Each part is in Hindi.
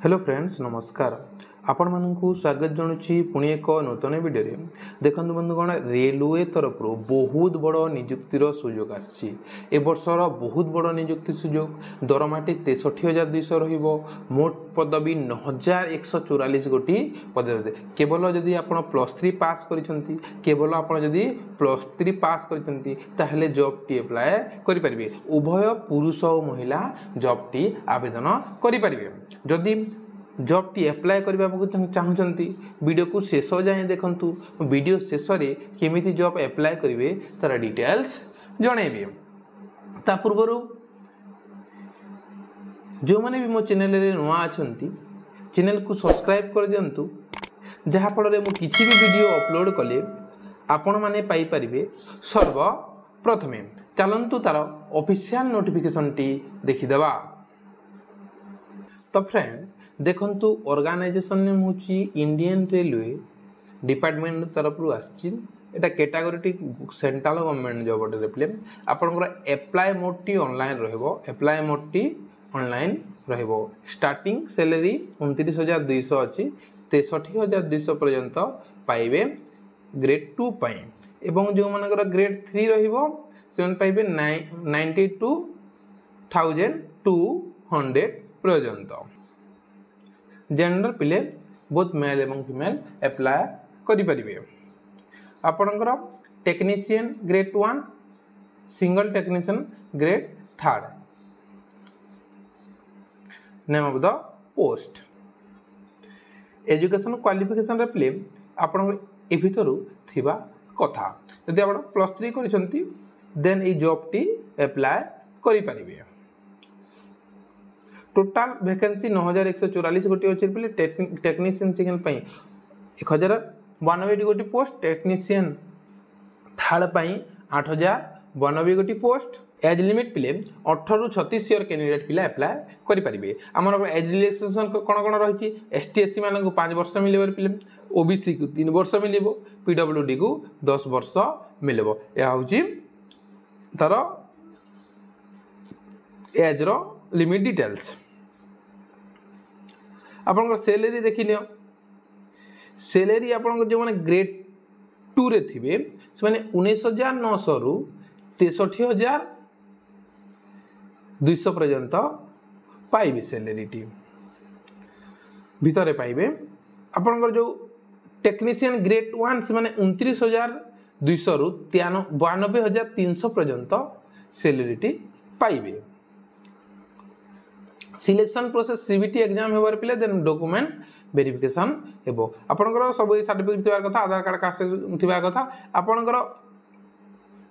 हेलो फ्रेंड्स नमस्कार आपण मानकु स्वागत जनुची पुणी एक नूतन वीडियो रे देखंतु बंधुगण रेलवे तरफ बहुत बड़ नियुक्तिर सुजोग आछि ए वर्षर बहुत बड़ नियुक्ति सुजोग दरमाटी 63,200 रहिबो मोट पदवी 9,144 गोटी पदवी केवल जदि आपण +3 पास करिसंती केवल आपण जदि +3 पास करिसंती ताहले जॉब टी अप्लाई करि परिबे उभय पुरुष और महिला जॉब टी आवेदन करि परिबे जदि जॉब टी अप्लाई करने चाहूँगी वीडियो को शेष जाए देखंतु वीडियो शेष रे केमिति जॉब अप्लाई करेंगे तार डिटेल्स जनइबे ता पूर्व जो माने भी मो चैनल रे नुआ अछंती चैनल को सब्सक्राइब कर दियंतु जहा फल रे मो किछि भी वीडियो अपलोड कले आपण माने पाई परिबे सर्वप्रथमे चलंतु तार ऑफिशियल नोटिफिकेशन टी देखि देबा। तो फ्रेंड देखंतु ऑर्गेनाइजेशन नेम होची इंडियन रेलवे डिपार्टमेंट तरफ रु आछि एटा कैटेगरी सेंट्रल गवर्नमेंट जॉब अटे रिप्ले आपनकर अप्लाई मोड टी ऑनलाइन रहबो अप्लाई मोड टी ऑनलाइन रहबो स्टार्टिंग सैलरी 29,200 अछि 63,200 पर्यंत पाइबे ग्रेड 2 पई एवं जो मानकर ग्रेड 3 रहबो सेवन पाइबे 92,200 पर्यंत जेंडर पिले बोथ मेल एवं फीमेल अप्लाई करि परिबे आपनकर technician grade 1 single technician grade 3 name of the post education qualification रे पिले आपनकर ए भितरु थिबा कथा यदि आपण +3 करिसंती देन ए जॉब टी अप्लाई करि परिबे टोटाल वैकेंसी 9,144 गोटी अछि पले टेक्नीशियन सेकंड पई 1,092 गोटी पोस्ट टेक्नीशियन थर्ड पई 8,092 गोटी पोस्ट एज लिमिट पिले 18 रु 36 ईयर कैंडिडेट पिले अप्लाई करि परिबे हमर एज रिलैक्सेशन कोन कोन रहिछि एसटी एससी मानन को 5 वर्ष मिलेबो पिले ओबीसी को 3 वर्ष मिलेबो पीडब्ल्यूडी को 10 वर्ष मिलेबो या होछि तार एज रो लिमिट डिटेल्स आपन सैलरी देखि लियो सैलरी आपन जो माने ग्रेड 2 रे थिबे से माने 19,900 रु 63,200 पर्यंत पाइबे सैलरी टी भितरे पाइबे आपन जो टेक्नीशियन ग्रेड 1 से माने 29,200 रु 92,300 पर्यंत सैलरी टी पाइबे सिलेक्शन प्रोसेस सीबीटी एग्जाम हेबार पिले देन डॉक्यूमेंट वेरिफिकेशन हेबो आपनकर सब सर्टिफिकेट थिबा कथा आधार कार्ड कासे थिबा कथा आपनकर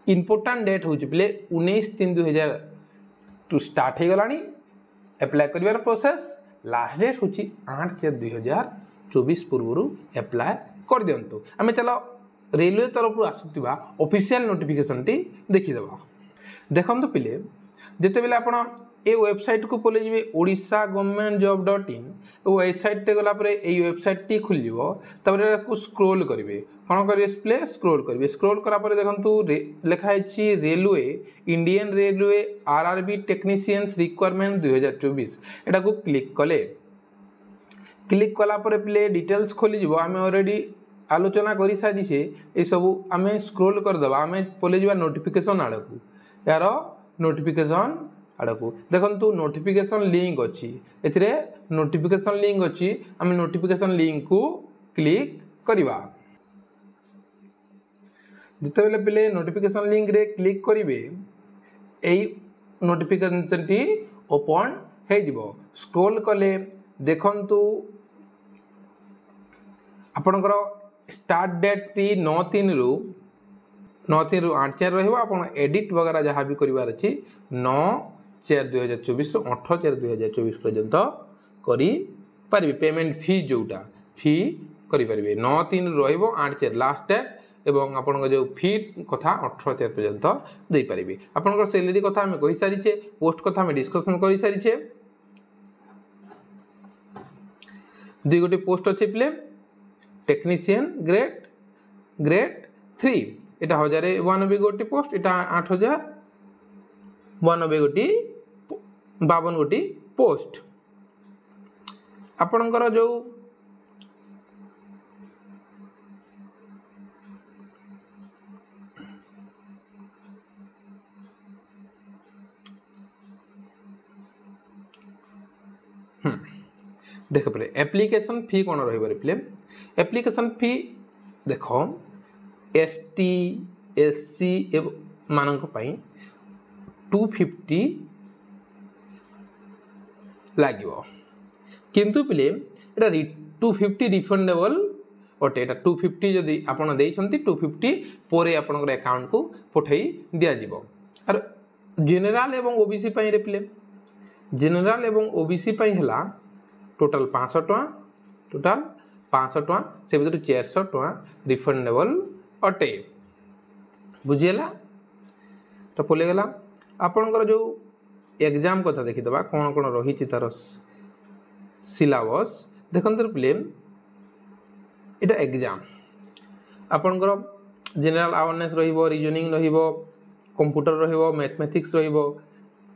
इंपोर्टेंट डेट होची पिले 19/3/2000 टू स्टार्ट हे गलानी अप्लाई करिवार प्रोसेस लास्ट डेट होची 8/4/2024 पूर्वरु अप्लाई कर दियंतु हमें चलो रेलवे तरफ आसुतिबा ऑफिशियल नोटिफिकेशन टी देखि देबा देखंतु पिले जेते बेले आपण ए वेबसाइट को पले जिवे ओडिशा गवर्नमेंट जॉब.in ओ वेबसाइट ते गला परे ए वेबसाइट टी खुलिबो तबरे को स्क्रॉल करिवे कोन करिवे प्ले स्क्रॉल करा परे देखंतु लिखा है railway Indian railway RRB technicians requirement 2024 एटा को क्लिक कला परे प्ले डिटेल्स खोली जिवो हमें ऑलरेडी आलोचना करि सारी छे ए सब हमें स्क्रॉल कर दबा हमें पले जिवा नोटिफिकेशन आडकू यार नोटिफिकेशन आड़कू देखंतु नोटिफिकेशन लिंक अच्छी एथिरे नोटिफिकेशन लिंक अच्छी आम नोटिफिकेशन लिंक को क्लिक करिवा जिते बेले पिले नोटिफिकेशन लिंक रे क्लिक करिवे एई नोटिफिकेशन टी ओपन हे जिवो स्क्रॉल कले देखंतु आपनकर स्टार्ट डेट टी 9/3 रु 8/4 रहबो आपन एडिट वगैरह जहां भी करिवार अछि 9/4/2024 रु 8/4/2024 पर्यंत करि परिबे पेमेंट फी जोटा फी करि परिबे 9/3 रहबो 8/4 लास्ट डेट एवं आपन जो फी कथा 18/4 पर्यंत दे परिबे आपन सैलरी कथा हम कहि सारी छे पोस्ट कथा हम डिस्कशन करि सारी छे दुई गोटे पोस्ट अछि प्ले टेक्नीशियन ग्रेड 3 एटा 1,092 गोटी पोस्ट एटा 8,092 गोटी 52 गोटी पोस्ट आपणकर जो देख पे एप्लिकेशन फी कौन रे एप्लिकेशन फी देख ST SC मानक पई 250 लागिवो किंतु पिले एटा 250 रिफंडेबल ओटे एटा 250 जदि आपण देइछंती 250 पोरे आपनकर अकाउंट को पठई दिया जिवो आर जनरल एवं ओबीसी पई रे पिले जनरल एवं ओबीसी पई हला टोटल 500 टका टोटल 500 टका से भीतर 400 टका रिफंडेबल अटे बुझियला तो पोले गला आपनकर जो एग्जाम कथा देखि दबा कोन कोन रही छि तार सिलेबस देखंतर प्ले एटा एग्जाम आपनकर जनरल अवेयरनेस रहिबो रीजनिंग रहिबो कंप्यूटर रहिबो मैथमेटिक्स रहिबो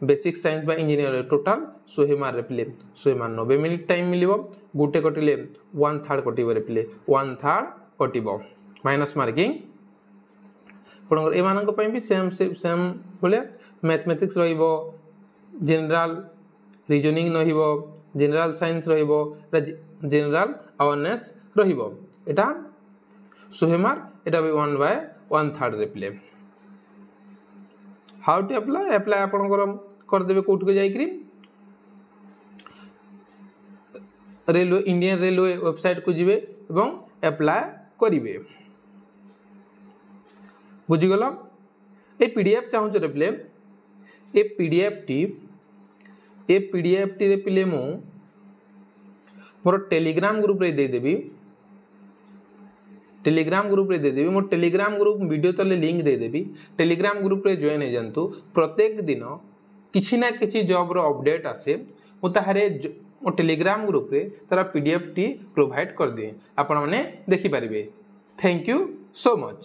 बेसिक साइंस बा इंजीनियर टोटल 100 मार रे प्ले 100 मार 90 मिनिट टाइम मिलिबो गुटे कटिले 1/3 कटिबो रे प्ले 1/3 कटिबो माइनस मार्किंग आपनकर ए मानक पई भी सेम बोले मैथमेटिक्स रहिबो जनरल रीजनिंग रहिबो जनरल साइंस रहिबो जनरल अवेयरनेस रहिबो एटा 100 मार्क एटा भी 1/1/3 रे प्ले हाउ टू अप्लाई आपनकर कर देबे कोठ के जाई रेलवे इंडियन रेलवे वेबसाइट को जिवे एवं अप्लाई करिवे बुझी गलो ए पीडीएफ चाहू रे प्ले ए पीडीएफ टी रे पिले मो मोर टेलीग्राम ग्रुप रे दे देबी टेलीग्राम ग्रुप रे दे देबी मोर टेलीग्राम ग्रुप वीडियो तले लिंक दे देबी टेलीग्राम ग्रुप रे जॉइन हे जंतु प्रत्येक दिन किछि ना किछि जॉब रो अपडेट आसे मो ताहारे मो टेलीग्राम ग्रुप रे तारा पीडीएफ टी प्रोवाइड कर दिए आपण माने देखि परिबे थैंक यू सो मच।